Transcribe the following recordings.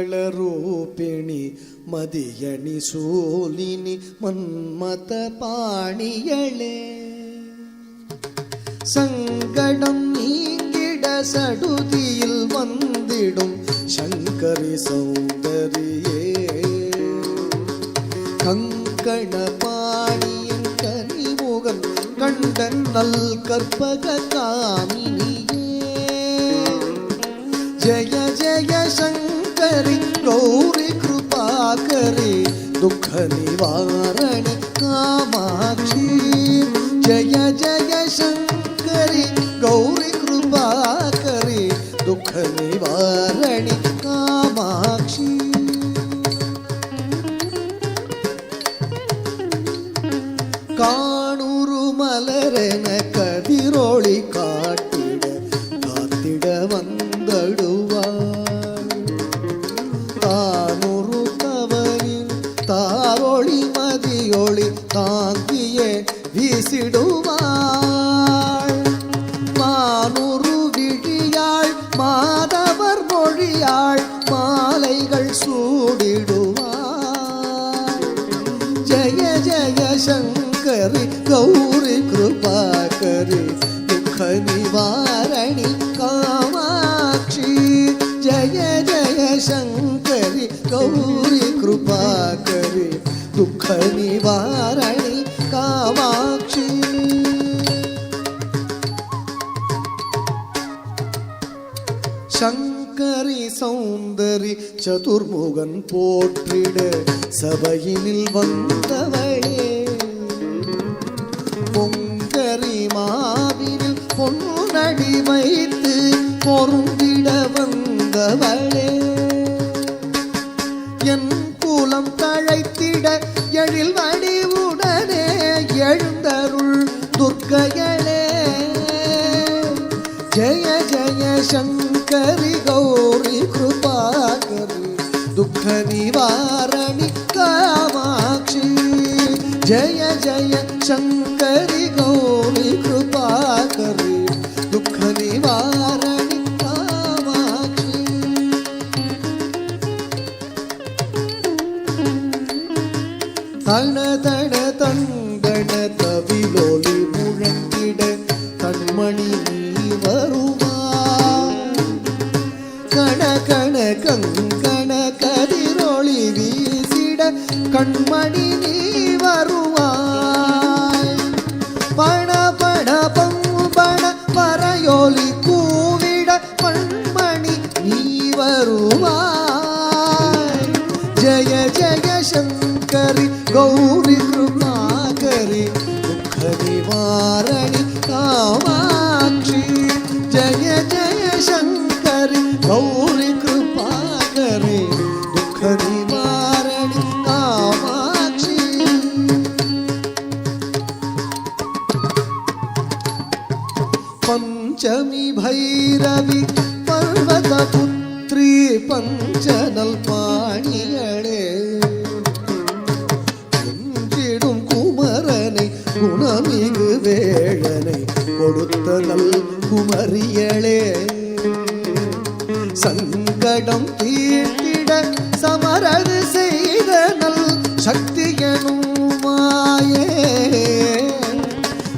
മംഗളരൂപിണി മതിയണി സോലിനി മന്മത പാണിയളേ സങ്കടം നീങ്ങിട സടുതിയിൽ വന്നിടും ശങ്കരി സൗന്ദര്യേ കങ്കണ പാണിയൻ കനിമുഖം കണ്ട നൽ കർപ്പക കാമിനിയേ ജയ ജയ ശങ്കരി ഗൗരി കൃപാകരി ദുഃഖ നിവാരണി കാമാക്ഷി ജയ ജയ ശങ്കരി ഗൗരി കൃപാകരി ദുഃഖ നിവാരണി കാമാക്ഷി കാണൂരു മലരന കതിരോളി കാട്ടിട കാത്തിട വന്നടുവാൾ താനൂറു തവരിൽ താറൊളി മതിയൊളി താങ്കിയെ വീസിടുവാൾ മാനൂറു വിഴിയാൾ മാധവർ മൊഴിയാൾ മാലൈകൾ സൂടിടുവാൾ ജയ ജയ ശങ്കരി ഗൗരി കൃപാകരി ദുഃഖ നിവാരണി കാമാക്ഷി ജയ ജയ ശങ്കരി ഗൗരി കൃപാകരി ദുഃഖ നിവാരണി കാമാക്ഷി ശങ്കരി സൗന്ദരി ചതുർമുഖൻ പോற்றிட சபையினில் வந்தவளே பொங்கரி மாவினில் பொன்னடி வைத்து பொருந்திட வந்தவளே என் குலம் தழைத்திட எழில் வடிவுடனே எழுந்தருள் துர்க்கைகளே ஜய ஜய சங்கரி கௌரி கிருபாகரி दुःख निवारणि कामाक्षी जय जय शंकरी गौरी कृपाकरी दुःख निवारणि कामाक्षी तण तण तंगण तविलोलि मुழங்கிட கண்மணி நீ வருவாய் கண கண கங்கண கதிரொளி வீசிட கண்மணி நீ வருவாய் பண பண பம்பண பறையொலி கூவிட கண்மணி நீ வருவாய் ஜய ஜய சங்கரி கௌரி கிருபாகரி துக்க நிவாரணி காமாட்சி ஜய ஜய சங்கரி கௌரி கிருபாகரி துக்க நிவாரணி காமாட்சி பஞ்சமி பைரவி பர்வத புத்ரி பஞ்சனல் பாணியளே என்றிடும் குமரனை குணமிகு வேழனை கொடுத்த நல் குமரியளே சங்கடம் தீர்த்திட சமரது செய்த நல் சக்தியனும் மாயே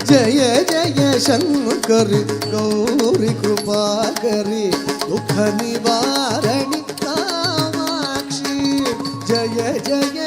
ஜய ஜய சங்கரி கௌரி கிருபாகரி துக்க நிவாரணி காமாட்சி ஜய ஜய